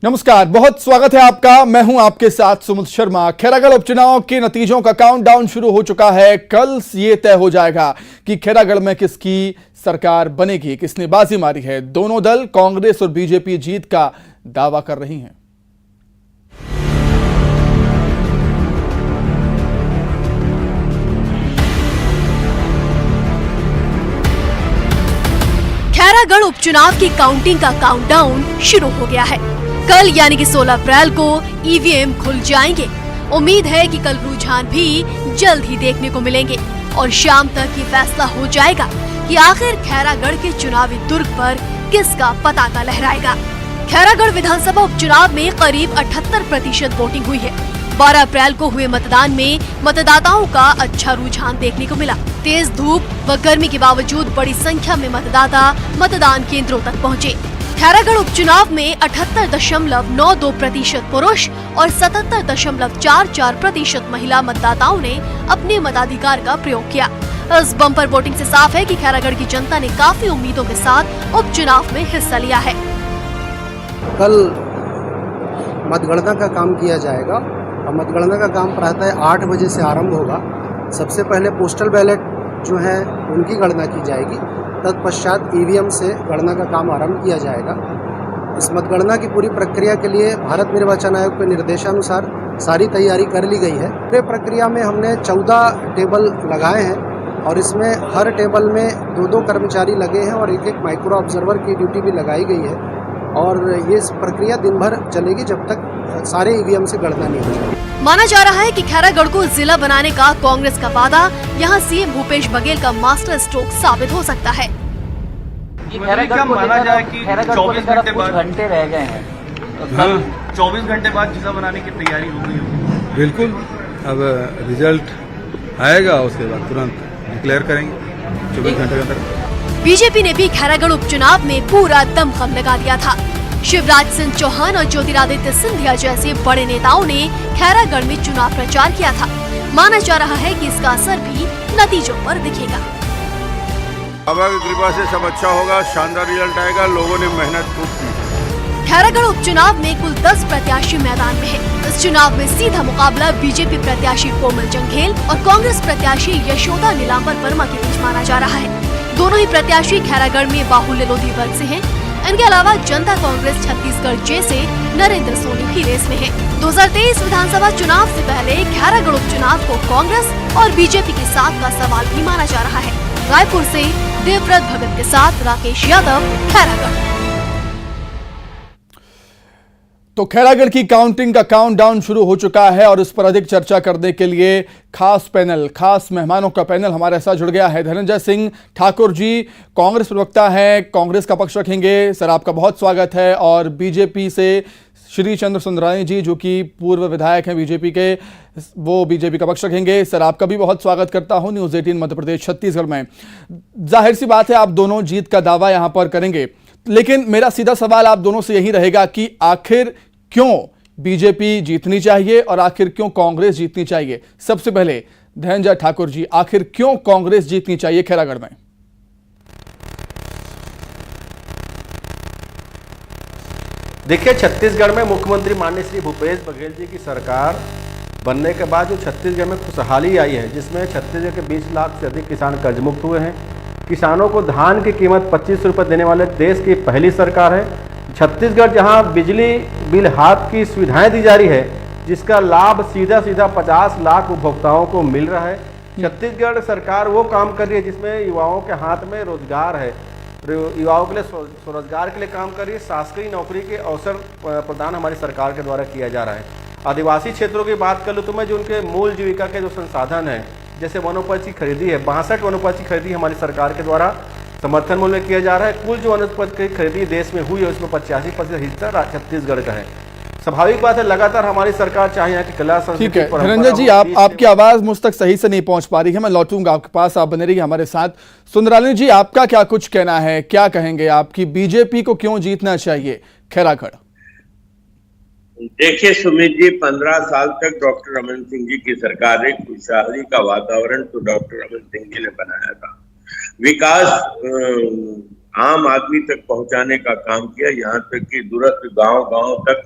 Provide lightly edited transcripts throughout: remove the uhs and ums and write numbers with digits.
नमस्कार, बहुत स्वागत है आपका। मैं हूं आपके साथ सुमित शर्मा। खैरागढ़ उपचुनाव के नतीजों का काउंटडाउन शुरू हो चुका है। कल ये तय हो जाएगा कि खैरागढ़ में किसकी सरकार बनेगी, किसने बाजी मारी है। दोनों दल कांग्रेस और बीजेपी जीत का दावा कर रही हैं। खैरागढ़ उपचुनाव की काउंटिंग का काउंटडाउन शुरू हो गया है। कल यानी कि 16 अप्रैल को ईवीएम खुल जाएंगे। उम्मीद है कि कल रुझान भी जल्द ही देखने को मिलेंगे और शाम तक ये फैसला हो जाएगा कि आखिर खैरागढ़ के चुनावी दुर्ग पर किसका पताका लहराएगा। खैरागढ़ विधानसभा उपचुनाव में करीब 78% वोटिंग हुई है। 12 अप्रैल को हुए मतदान में मतदाताओं का अच्छा रुझान देखने को मिला। तेज धूप व गर्मी के बावजूद बड़ी संख्या में मतदाता मतदान केंद्रों तक पहुँचे। खैरागढ़ उपचुनाव में 78.92% पुरुष और 77.44% महिला मतदाताओं ने अपने मताधिकार का प्रयोग किया। इस बम्पर वोटिंग से साफ है कि खैरागढ़ की जनता ने काफी उम्मीदों के साथ उपचुनाव में हिस्सा लिया है। कल मतगणना का काम किया जाएगा और मतगणना का काम प्रातः 8 बजे से आरंभ होगा। सबसे पहले पोस्टल बैलेट जो है उनकी गणना की जाएगी, तत्पश्चात ईवीएम से गणना का काम आरंभ किया जाएगा। इस मतगणना की पूरी प्रक्रिया के लिए भारत निर्वाचन आयोग के निर्देशानुसार सारी तैयारी कर ली गई है। पूरे प्रक्रिया में हमने 14 टेबल लगाए हैं और इसमें हर टेबल में 2-2 कर्मचारी लगे हैं और एक माइक्रो ऑब्जर्वर की ड्यूटी भी लगाई गई है और ये प्रक्रिया दिन भर चलेगी जब तक सारे ईवीएम से गणना नहीं हो जाएगी। माना जा रहा है कि खैरागढ़ को जिला बनाने का कांग्रेस का वादा यहां सीएम भूपेश बघेल का मास्टर स्ट्रोक साबित हो सकता है। खैरागढ़ को माना जाए कि 24 घंटे बाद घंटे रह गए हैं, हाँ, 24 घंटे बाद जिला बनाने की तैयारी हो गई है। बिल्कुल, अब रिजल्ट आएगा उसके बाद तुरंत डिक्लेयर करेंगे 24 घंटे के अंदर। बीजेपी ने भी खैरागढ़ उपचुनाव में पूरा दमखम लगा दिया था। शिवराज सिंह चौहान और ज्योतिरादित्य सिंधिया जैसे बड़े नेताओं ने खैरागढ़ में चुनाव प्रचार किया था। माना जा रहा है कि इसका असर भी नतीजों पर दिखेगा। बाबा की कृपा से सब अच्छा होगा, शानदार रिजल्ट आएगा। लोगों ने मेहनत खूब की। खैरागढ़ उपचुनाव में कुल 10 प्रत्याशी मैदान में है। इस चुनाव में सीधा मुकाबला बीजेपी प्रत्याशी कोमल जंघेल और कांग्रेस प्रत्याशी यशोदा नीलांबर वर्मा के बीच माना जा रहा है। दोनों ही प्रत्याशी खैरागढ़ में बाहुल्य लोधी वर्ग से हैं। इनके अलावा जनता कांग्रेस छत्तीसगढ़ जे से नरेंद्र सोनी भी रेस में है। 2023 विधानसभा चुनाव से पहले खैरागढ़ उपचुनाव को कांग्रेस और बीजेपी के साथ का सवाल भी माना जा रहा है। रायपुर से देवव्रत भगत के साथ राकेश यादव, खैरागढ़। तो खैरागढ़ की काउंटिंग का काउंटडाउन शुरू हो चुका है और इस पर अधिक चर्चा करने के लिए खास मेहमानों का पैनल हमारे साथ जुड़ गया है। धनंजय सिंह ठाकुर जी कांग्रेस प्रवक्ता हैं, कांग्रेस का पक्ष रखेंगे। सर, आपका बहुत स्वागत है। और बीजेपी से श्री चंद्र सुंदरानी जी जो कि पूर्व विधायक हैं बीजेपी के, वो बीजेपी का पक्ष रखेंगे। सर, आपका भी बहुत स्वागत करता हूं न्यूज़ 18 मध्य प्रदेश छत्तीसगढ़ में। जाहिर सी बात है आप दोनों जीत का दावा यहां पर करेंगे, लेकिन मेरा सीधा सवाल आप दोनों से यही रहेगा कि आखिर क्यों बीजेपी जीतनी चाहिए और आखिर क्यों कांग्रेस जीतनी चाहिए। सबसे पहले धनंजय ठाकुर जी, आखिर क्यों कांग्रेस जीतनी चाहिए खैरागढ़ में? देखिए, छत्तीसगढ़ में मुख्यमंत्री माननीय श्री भूपेश बघेल जी की सरकार बनने के बाद जो छत्तीसगढ़ में खुशहाली आई है, जिसमें छत्तीसगढ़ के 20 लाख से अधिक किसान कर्जमुक्त हुए हैं। किसानों को धान की कीमत 25 रुपये देने वाले देश की पहली सरकार है। छत्तीसगढ़ जहां बिजली बिल हाथ की सुविधाएं दी जा रही है, जिसका लाभ सीधा 50 लाख उपभोक्ताओं को मिल रहा है। छत्तीसगढ़ सरकार वो काम कर रही है जिसमें युवाओं के हाथ में रोजगार है, युवाओं के लिए स्वरोजगार के लिए काम कर रही है। शासकीय नौकरी के अवसर प्रदान हमारी सरकार के द्वारा किया जा रहा है। आदिवासी क्षेत्रों की बात कर लूँ तो मैं जो उनके मूल जीविका के जो संसाधन है, जैसे वनोपज की खरीदी है, 62 वनोपज की खरीदी हमारी सरकार के द्वारा समर्थन मूल्य में किया जा रहा है। कुल जो वनोपज की खरीदी देश में हुई है उसमें 85% हिस्सा छत्तीसगढ़ का है। स्वाभाविक बात है, लगातार हमारी सरकार चाहे कि कला संस्कृति। ठीक है धनंजय जी, आपकी आवाज मुझ तक सही से नहीं पहुंच पा रही है, मैं लौटूंगा आपके पास, आप बने रहिए हमारे साथ। सुंदरानी जी, आपका क्या कुछ कहना है, क्या कहेंगे आपकी बीजेपी को क्यों जीतना चाहिए खैरागढ़? देखिए सुमित जी, 15 साल तक डॉक्टर रमन सिंह जी की सरकार ने खुशहाली का वातावरण तो डॉक्टर रमन सिंह जी ने बनाया था। विकास आम आदमी तक पहुंचाने का काम किया, यहाँ तक कि दूरस्थ गांव-गांव तक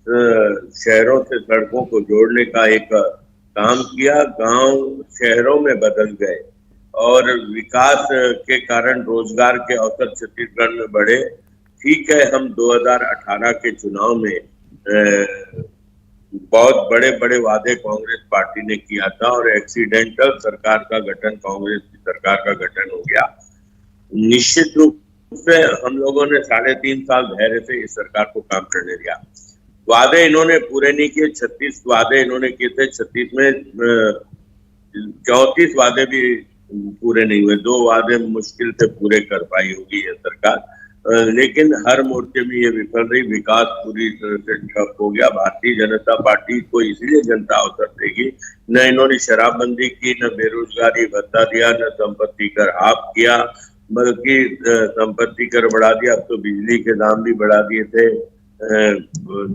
शहरों से सड़कों को जोड़ने का एक काम किया। गांव शहरों में बदल गए और विकास के कारण रोजगार के अवसर छत्तीसगढ़ में बढ़े। ठीक है, हम 2018 के चुनाव में बहुत बड़े बड़े वादे कांग्रेस पार्टी ने किया था और एक्सीडेंटल सरकार का गठन, कांग्रेस की सरकार का गठन हो गया। निश्चित रूप से हम लोगों ने 3.5 साल धैर्य से इस सरकार को काम करने दिया। वादे इन्होंने पूरे नहीं किए। 36 वादे इन्होंने किए थे, 36 में 34 वादे भी पूरे नहीं हुए। 2 वादे मुश्किल से पूरे कर पाई होगी ये सरकार, लेकिन हर मोर्चे में ये विफल रही। विकास पूरी तरह से ठप हो गया। भारतीय जनता पार्टी को इसलिए जनता अवसर देगी। न इन्होंने शराबबंदी की, न बेरोजगारी भत्ता दिया, न संपत्ति कर हाफ किया, बल्कि संपत्ति कर बढ़ा दिया। अब तो बिजली के दाम भी बढ़ा दिए थे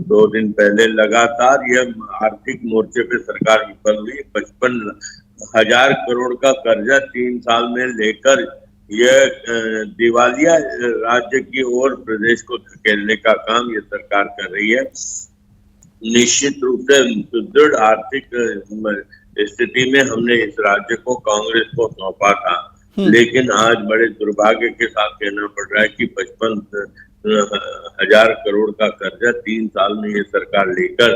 2 दिन पहले। लगातार यह आर्थिक मोर्चे पे सरकार विफल हुई। 55,000 करोड़ का कर्जा 3 साल में लेकर यह दिवालिया राज्य की ओर प्रदेश को धकेलने का काम ये सरकार कर रही है। निश्चित रूप से सुदृढ़ आर्थिक स्थिति में हमने इस राज्य को कांग्रेस को सौंपा था, लेकिन आज बड़े दुर्भाग्य के साथ कहना पड़ रहा है कि 55,000 करोड़ का कर्जा 3 साल में ये सरकार लेकर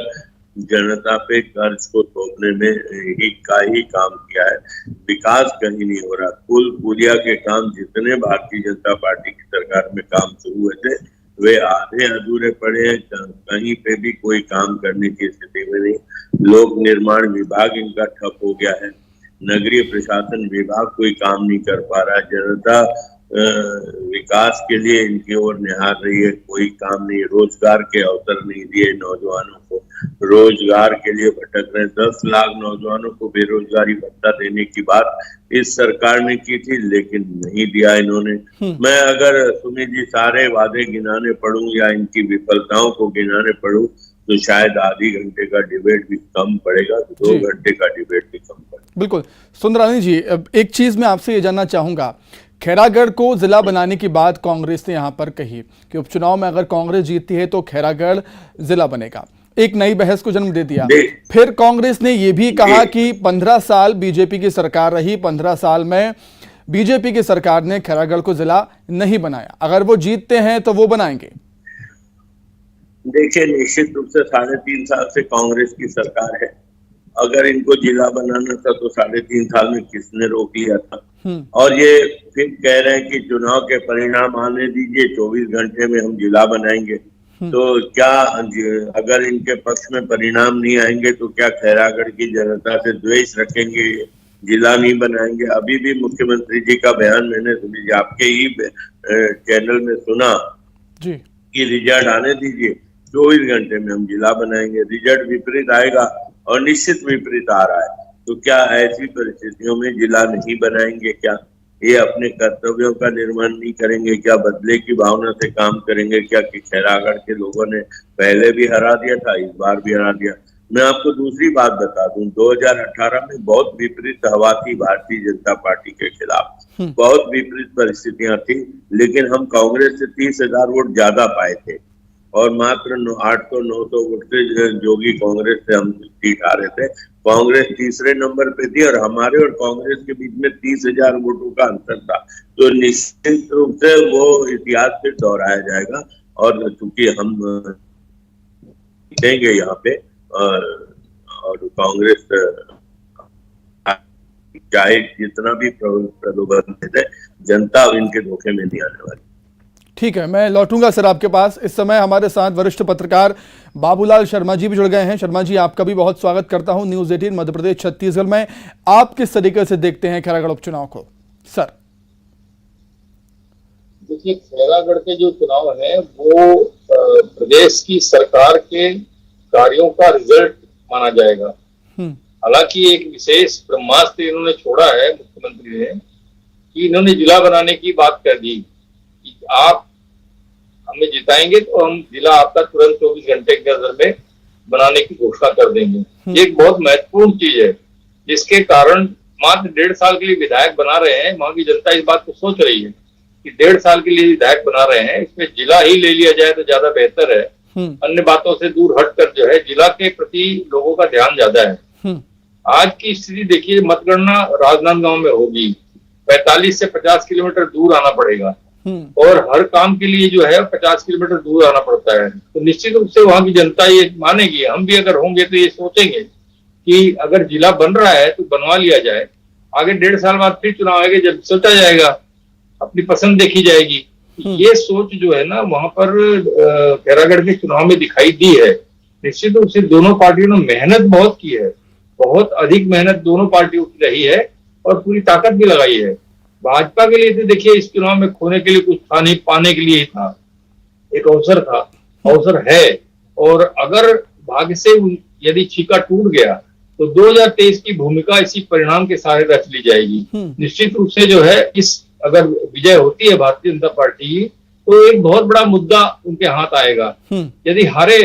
जनता पे कर्ज को थोपने में ही काम किया है। विकास कहीं नहीं हो रहा। पुल पुलिया के काम जितने भारतीय जनता पार्टी की सरकार में काम शुरू हुए थे वे आधे अधूरे पड़े हैं। कहीं पे भी कोई काम करने की स्थिति में नहीं। लोक निर्माण विभाग इनका ठप हो गया है। नगरीय प्रशासन विभाग कोई काम नहीं कर पा रहा है। जनता विकास के लिए इनकी ओर निहार रही है, कोई काम नहीं। रोजगार के अवसर नहीं दिए नौजवानों को, रोजगार के लिए भटक रहे। 10 लाख नौजवानों को बेरोजगारी भत्ता देने की बात इस सरकार ने की थी, लेकिन नहीं दिया इन्होंने। मैं अगर सुमित जी सारे वादे गिनाने पड़ूं या इनकी विफलताओं को गिनाने पड़ूं तो शायद आधी घंटे का डिबेट भी कम पड़ेगा, 2 घंटे का डिबेट भी कम पड़ेगा। बिल्कुल। सुंदरानी जी, एक चीज मैं आपसे ये जानना चाहूंगा, खैरागढ़ को जिला बनाने की बात कांग्रेस ने यहां पर कही कि उपचुनाव में अगर कांग्रेस जीतती है तो खैरागढ़ जिला बनेगा। एक नई बहस को जन्म दे दिया। फिर कांग्रेस ने यह भी कहा कि 15 साल बीजेपी की सरकार रही, 15 साल में बीजेपी की सरकार ने खैरागढ़ को जिला नहीं बनाया, अगर वो जीतते हैं तो वो बनाएंगे। देखिए, निश्चित रूप से 3.5 साल से कांग्रेस की सरकार है। अगर इनको जिला बनाना था तो 3.5 साल में किसने रोक लिया था? और ये फिर कह रहे हैं कि चुनाव के परिणाम आने दीजिए, 24 घंटे में हम जिला बनाएंगे। तो क्या अगर इनके पक्ष में परिणाम नहीं आएंगे तो क्या खैरागढ़ की जनता से द्वेष रखेंगे, जिला नहीं बनाएंगे? अभी भी मुख्यमंत्री जी का बयान मैंने आपके ही चैनल में सुना कि रिजल्ट आने दीजिए, 24 घंटे में हम जिला बनाएंगे। रिजल्ट विपरीत आएगा और निश्चित विपरीत आ रहा है। तो क्या ऐसी परिस्थितियों में जिला नहीं बनाएंगे? क्या ये अपने कर्तव्यों का निर्वहन नहीं करेंगे? क्या बदले की भावना से काम करेंगे? क्या कि खैरागढ़ के लोगों ने पहले भी हरा दिया था, इस बार भी हरा दिया? मैं आपको दूसरी बात बता दूं, 2018 में बहुत विपरीत हवा थी भारतीय जनता पार्टी के खिलाफ, बहुत विपरीत परिस्थितियां थी, लेकिन हम कांग्रेस से 30,000 वोट ज्यादा पाए थे और मात्र 800-900 वोट से जोगी कांग्रेस से हम सीट आ रहे थे। कांग्रेस तीसरे नंबर पे थी और हमारे और कांग्रेस के बीच में 30,000 वोटों का अंतर था। तो निश्चित रूप से वो इतिहास से दोहराया जाएगा और चूंकि हम देंगे यहाँ पे और कांग्रेस चाहे जितना भी प्रलोभन दे, जनता इनके धोखे में नहीं आने वाली। ठीक है, मैं लौटूंगा सर आपके पास। इस समय हमारे साथ वरिष्ठ पत्रकार बाबूलाल शर्मा जी भी जुड़ गए हैं। शर्मा जी, आपका भी बहुत स्वागत करता हूं न्यूज़ 18 मध्य प्रदेश छत्तीसगढ़ में। आप किस तरीके से देखते हैं खैरागढ़ उपचुनाव को सर? देखिए, खैरागढ़ के जो चुनाव है वो प्रदेश की सरकार के कार्यों का रिजल्ट माना जाएगा। हालांकि एक विशेष ब्रह्मास्त्र इन्होंने छोड़ा है मुख्यमंत्री ने कि इन्होंने जिला बनाने की बात कर दी कि आप हमें जिताएंगे तो हम जिला आपका तुरंत 24 घंटे के अंदर में बनाने की घोषणा कर देंगे। ये एक बहुत महत्वपूर्ण चीज है, जिसके कारण मात्र 1.5 साल के लिए विधायक बना रहे हैं। वहां की जनता इस बात को सोच रही है कि 1.5 साल के लिए विधायक बना रहे हैं, इसमें जिला ही ले लिया जाए तो ज्यादा बेहतर है। अन्य बातों से दूर हटकर जो है जिला के प्रति लोगों का ध्यान ज्यादा है। आज की स्थिति देखिए, मतगणना राजनांदगांव में होगी, 45 से 50 किलोमीटर दूर आना पड़ेगा और हर काम के लिए जो है 50 किलोमीटर दूर आना पड़ता है। तो निश्चित रूप से वहां की जनता ये मानेगी, हम भी अगर होंगे तो ये सोचेंगे कि अगर जिला बन रहा है तो बनवा लिया जाए, आगे 1.5 साल बाद फिर चुनाव आएंगे, जब सोचा जाएगा, अपनी पसंद देखी जाएगी। ये सोच जो है ना वहां पर खैरागढ़ के चुनाव में दिखाई दी है। निश्चित रूप से दोनों पार्टियों ने मेहनत बहुत की है, बहुत अधिक मेहनत दोनों पार्टियों की रही है और पूरी ताकत भी लगाई है। भाजपा के लिए तो देखिए इस चुनाव में खोने के लिए कुछ था नहीं, पाने के लिए ही था, एक अवसर था, अवसर है। और अगर भाग्य से यदि छीका टूट गया तो 2023 की भूमिका इसी परिणाम के सहारे रच ली जाएगी। निश्चित रूप से जो है इस अगर विजय होती है भारतीय जनता पार्टी की तो एक बहुत बड़ा मुद्दा उनके हाथ आएगा। यदि हारे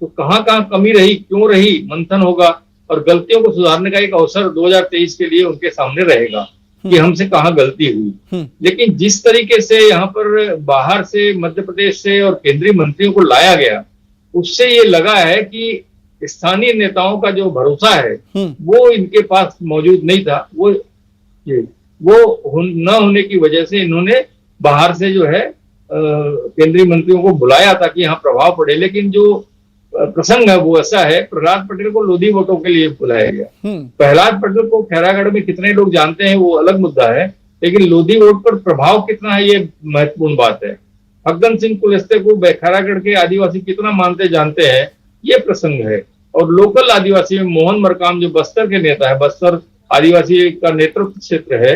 तो कहाँ कहाँ कमी रही, क्यों रही, मंथन होगा और गलतियों को सुधारने का एक अवसर 2023 के लिए उनके सामने रहेगा कि हमसे कहाँ गलती हुई। लेकिन जिस तरीके से यहाँ पर बाहर से, मध्य प्रदेश से और केंद्रीय मंत्रियों को लाया गया, उससे ये लगा है कि स्थानीय नेताओं का जो भरोसा है वो इनके पास मौजूद नहीं था। वो न होने की वजह से इन्होंने बाहर से जो है केंद्रीय मंत्रियों को बुलाया ताकि यहाँ प्रभाव पड़े। लेकिन जो प्रसंग है वो ऐसा है, प्रहलाद पटेल को लोधी वोटों के लिए बुलाया गया। प्रहलाद पटेल को खैरागढ़ में कितने लोग जानते हैं वो अलग मुद्दा है, लेकिन लोधी वोट पर प्रभाव कितना है ये महत्वपूर्ण बात है। फग्गन सिंह कुलस्ते को खैरागढ़ के आदिवासी कितना मानते जानते हैं ये प्रसंग है। और लोकल आदिवासी में मोहन मरकाम जो बस्तर के नेता है, बस्तर आदिवासी का नेतृत्व क्षेत्र है,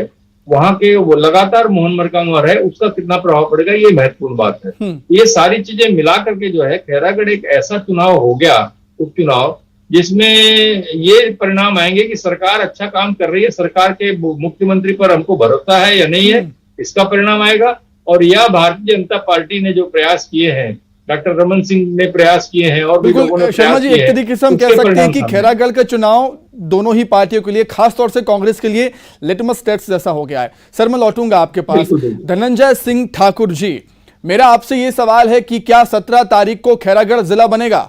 वहां के वो लगातार मोहन मरकाम है, उसका कितना प्रभाव पड़ेगा ये महत्वपूर्ण बात है। ये सारी चीजें मिला करके जो है खैरागढ़ एक ऐसा चुनाव हो गया, उपचुनाव, जिसमें ये परिणाम आएंगे कि सरकार अच्छा काम कर रही है, सरकार के मुख्यमंत्री पर हमको भरोसा है या नहीं है, इसका परिणाम आएगा। और यह भारतीय जनता पार्टी ने जो प्रयास किए हैं, डॉक्टर रमन सिंह ने प्रयास किए हैं और भी लोगों ने शर्मा जी, एक तरीके से हम कह सकते हैं कि खैरागढ़ का चुनाव दोनों ही पार्टियों के लिए, खासतौर से कांग्रेस के लिए लिटमस टेस्ट जैसा हो गया है। सर मैं लौटूंगा आपके पास। धनंजय सिंह ठाकुर जी, मेरा आपसे ये सवाल है कि क्या 17 तारीख को खैरागढ़ जिला बनेगा?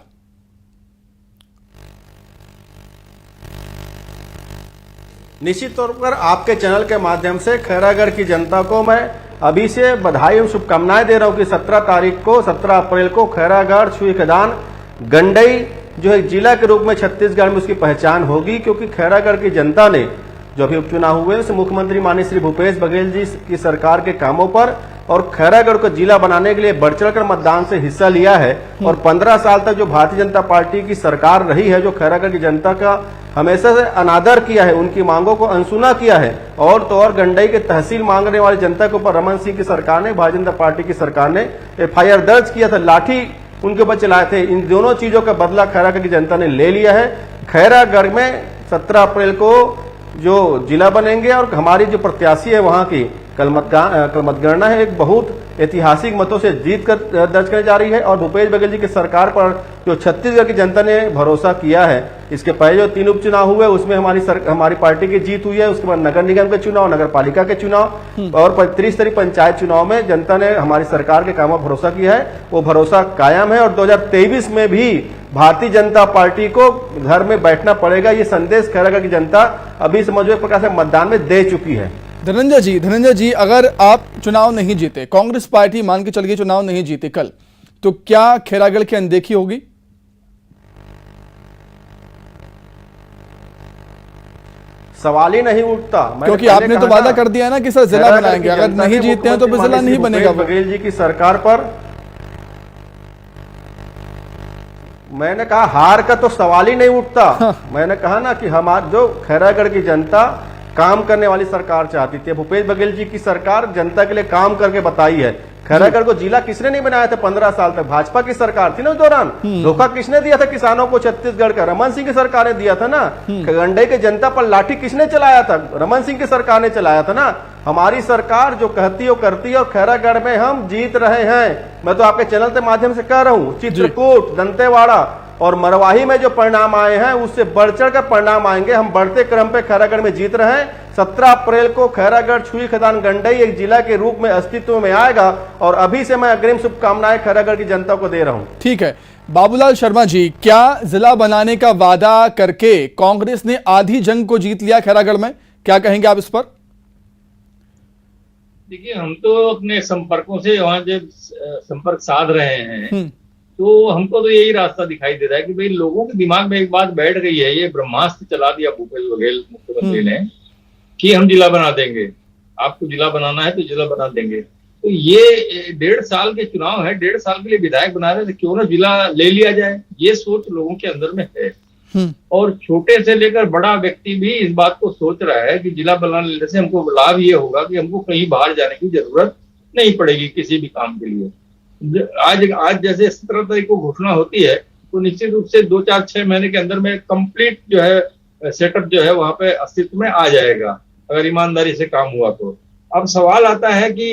निश्चित तौर पर आपके चैनल के माध्यम से खैरागढ़ की जनता को मैं अभी से बधाई और शुभकामनाएं दे रहा हूं कि 17 तारीख को, 17 अप्रैल को खैरागढ़, छुईखदान, गंडई जो एक जिला के रूप में छत्तीसगढ़ में उसकी पहचान होगी। क्योंकि खैरागढ़ की जनता ने जो अभी उपचुनाव हुए उसमें मुख्यमंत्री माननीय श्री भूपेश बघेल जी की सरकार के कामों पर और खैरागढ़ को जिला बनाने के लिए बढ़ चढ़कर मतदान से हिस्सा लिया है। और 15 साल तक जो भारतीय जनता पार्टी की सरकार रही है, जो खैरागढ़ की जनता का हमेशा से अनादर किया है, उनकी मांगों को अनसुना किया है। और तो और गंडई के तहसील मांगने वाली जनता के ऊपर रमन सिंह की सरकार ने, भारतीय जनता पार्टी की सरकार ने FIR दर्ज किया था, लाठी उनके ऊपर चलाए थे। इन दोनों चीजों का बदला खैरागढ़ की जनता ने ले लिया है। खैरागढ़ में 17 अप्रैल को जो जिला बनेंगे और हमारी जो प्रत्याशी है वहां की कल मतगणना है, एक बहुत ऐतिहासिक मतों से जीत कर दर्ज करने जा रही है। और भूपेश बघेल जी की सरकार पर जो छत्तीसगढ़ की जनता ने भरोसा किया है, इसके पहले जो 3 उपचुनाव हुए उसमें हमारी पार्टी की जीत हुई है। उसके बाद नगर निगम के चुनाव, नगर पालिका के चुनाव और त्रिस्तरीय पंचायत चुनाव में जनता ने हमारी सरकार के कामों पर भरोसा किया है, वो भरोसा कायम है। और 2023 में भी भारतीय जनता पार्टी को घर में बैठना पड़ेगा, ये संदेश खैरागढ़ की जनता अभी समझो एक प्रकार से मतदान में दे चुकी है। धनंजय जी, अगर आप चुनाव नहीं जीते, कांग्रेस पार्टी मान के चलिए चुनाव नहीं जीते कल, तो क्या खैरागढ़ की अनदेखी होगी? सवाल ही नहीं उठता, क्योंकि आपने तो वादा कर दिया ना कि सर जिला बनाएंगे, अगर नहीं जीतते हैं तो जिला नहीं बनेगा। बघेल जी की सरकार पर मैंने कहा हार का तो सवाल ही नहीं उठता। मैंने कहा ना कि हमारे जो खैरागढ़ की जनता काम करने वाली सरकार चाहती थी, भूपेश बघेल जी की सरकार जनता के लिए काम करके बताई है। खैरागढ़ को जिला किसने नहीं बनाया था 15 साल तक? भाजपा की सरकार थी ना उस दौरान। धोखा किसने दिया था किसानों को छत्तीसगढ़ का? रमन सिंह की सरकार ने दिया था ना। गंडई के जनता पर लाठी किसने चलाया था? रमन सिंह की सरकार ने चलाया था ना। हमारी सरकार जो कहती है वो करती है और खैरागढ़ में हम जीत रहे हैं। मैं तो आपके चैनल के माध्यम से कह रहा हूँ, चित्रकूट, दंतेवाड़ा और मरवाही में जो परिणाम आए हैं उससे बढ़ चढ़ कर परिणाम आएंगे। हम बढ़ते क्रम पे खैरागढ़ में जीत रहे हैं। 17 अप्रैल को खैरागढ़, छुईखदान, गंडई एक जिला के रूप में अस्तित्व में आएगा और अभी से मैं अग्रिम शुभकामनाएं खैरागढ़ की जनता को दे रहा हूं। ठीक है, बाबूलाल शर्मा जी, क्या जिला बनाने का वादा करके कांग्रेस ने आधी जंग को जीत लिया खैरागढ़ में? क्या कहेंगे आप इस पर? देखिए, हम तो अपने संपर्कों से वहां जब संपर्क साध रहे हैं तो हमको तो यही रास्ता दिखाई दे रहा है कि भाई लोगों के दिमाग में एक बात बैठ गई है, ये ब्रह्मास्त्र चला दिया भूपेश बघेल मुख्यमंत्री ने कि हम जिला बना देंगे, आपको जिला बनाना है तो जिला बना देंगे। तो ये 1.5 साल के चुनाव है, 1.5 साल के लिए विधायक बना रहे, तो क्यों ना जिला ले लिया जाए, ये सोच लोगों के अंदर में है। और छोटे से लेकर बड़ा व्यक्ति भी इस बात को सोच रहा है कि जिला बना लेने से हमको लाभ ये होगा कि हमको कहीं बाहर जाने की जरूरत नहीं पड़ेगी किसी भी काम के लिए। आज जैसे 17 तारीख को घोषणा होती है तो निश्चित रूप से 2, 4, 6 महीने के अंदर में कंप्लीट जो है सेटअप जो है वहां पे अस्तित्व में आ जाएगा, अगर ईमानदारी से काम हुआ तो। अब सवाल आता है कि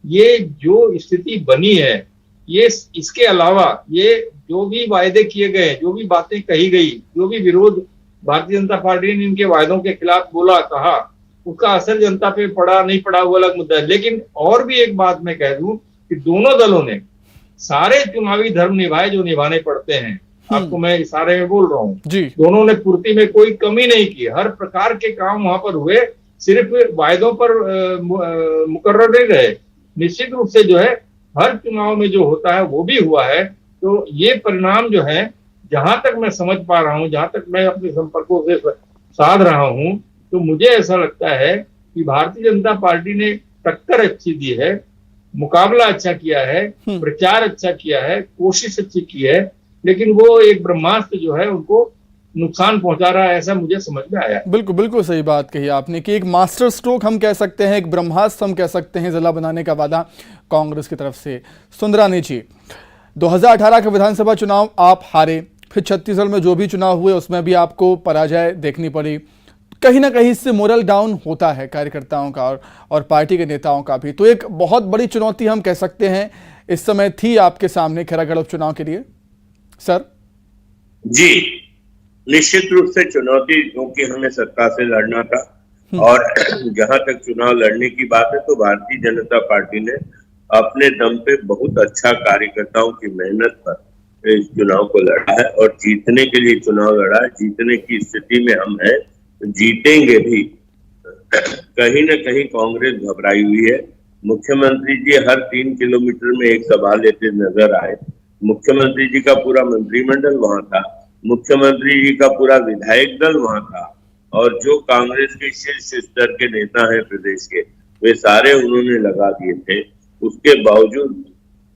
ये जो स्थिति बनी है, ये इसके अलावा ये जो भी वायदे किए गए, जो भी बातें कही गई, जो भी विरोध भारतीय जनता पार्टी ने इनके वायदों के खिलाफ बोला कहा, उसका असर जनता पे पड़ा नहीं पड़ा वो अलग मुद्दा है। लेकिन और भी एक बात मैं कह दूं कि दोनों दलों ने सारे चुनावी धर्म निभाए जो निभाने पड़ते हैं। आपको मैं इशारे में बोल रहा हूँ, दोनों ने पूर्ति में कोई कमी नहीं की, हर प्रकार के काम वहां पर हुए, सिर्फ वायदों पर मुकर्रर नहीं रहे। निश्चित रूप से जो है हर चुनाव में जो होता है वो भी हुआ है। तो ये परिणाम जो है, जहां तक मैं समझ पा रहा हूं, जहां तक मैं अपने संपर्कों से साध रहा हूं, तो मुझे ऐसा लगता है कि भारतीय जनता पार्टी ने टक्कर अच्छी दी है, मुकाबला अच्छा किया है, प्रचार अच्छा किया है, कोशिश अच्छी की है, लेकिन वो एक ब्रह्मास्त्र जो है उनको नुकसान पहुंचा रहा है, ऐसा मुझे समझ में आया। बिल्कुल बिल्कुल सही बात कही आपने कि एक मास्टर स्ट्रोक हम कह सकते हैं, एक ब्रह्मास्त्र हम कह सकते हैं जिला बनाने का वादा कांग्रेस की तरफ से। सुंदरानी जी, 2018 का विधानसभा चुनाव आप हारे, फिर छत्तीसगढ़ में जो भी चुनाव हुए उसमें भी आपको पराजय देखनी पड़ी। कहीं ना कहीं इससे मोरल डाउन होता है कार्यकर्ताओं का और पार्टी के नेताओं का भी। तो एक बहुत बड़ी चुनौती हम कह सकते हैं इस समय थी आपके सामने खैरागढ़ उपचुनाव के लिए। सर जी, निश्चित रूप से चुनौती, क्योंकि हमें सत्ता से लड़ना था और जहां तक चुनाव लड़ने की बात है तो भारतीय जनता पार्टी ने अपने दम पे बहुत अच्छा कार्यकर्ताओं की मेहनत पर इस चुनाव को लड़ा है और जीतने के लिए चुनाव लड़ा है। जीतने की स्थिति में हम हैं, जीतेंगे भी। कहीं न कहीं कांग्रेस घबराई हुई है। मुख्यमंत्री जी हर 3 किलोमीटर में एक सभा लेते नजर आए। मुख्यमंत्री जी का पूरा मंत्रिमंडल वहां था, मुख्यमंत्री जी का पूरा विधायक दल वहां था और जो कांग्रेस के शीर्ष स्तर के नेता हैं प्रदेश के, वे सारे उन्होंने लगा दिए थे। उसके बावजूद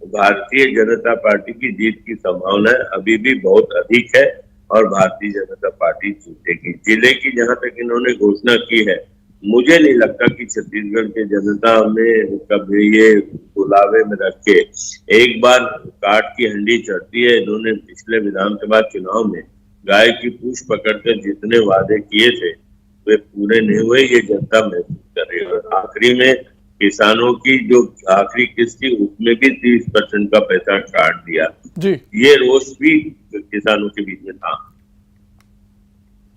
भारतीय जनता पार्टी की जीत की संभावना अभी भी बहुत अधिक है और भारतीय जनता पार्टी जीतेगी। जिले की जहां तक इन्होंने घोषणा की है, मुझे नहीं लगता कि छत्तीसगढ़ के जनता में कभी ये बुलावे में रख के एक बार काट की हंडी चढ़ती है। इन्होंने पिछले विधानसभा चुनाव में गाय की पूंछ पकड़कर जितने वादे किए थे वे पूरे नहीं हुए, ये जनता महसूस कर रही है। और आखिरी में किसानों की जो आखिरी किस्त थी उसमें भी 30% का पैसा काट दिया जी। ये रोष भी किसानों के बीच में था।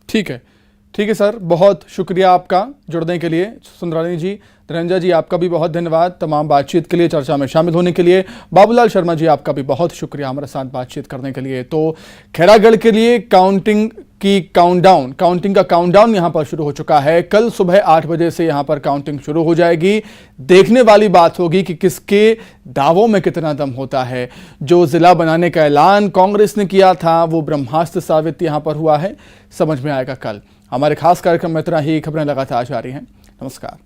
ठीक है सर, बहुत शुक्रिया आपका जुड़ने के लिए। सुंदरानी जी, धनंजय जी, आपका भी बहुत धन्यवाद तमाम बातचीत के लिए, चर्चा में शामिल होने के लिए। बाबूलाल शर्मा जी, आपका भी बहुत शुक्रिया हमारे साथ बातचीत करने के लिए। तो खैरागढ़ के लिए काउंटिंग का काउंटडाउन यहां पर शुरू हो चुका है। कल सुबह 8 बजे से यहां पर काउंटिंग शुरू हो जाएगी। देखने वाली बात होगी कि किसके दावों में कितना दम होता है। जो जिला बनाने का ऐलान कांग्रेस ने किया था वो ब्रह्मास्त्र साबित यहां पर हुआ है, समझ में आएगा कल। हमारे खास कार्यक्रम में इतना ही। खबरें लगातार जारी हैं। नमस्कार।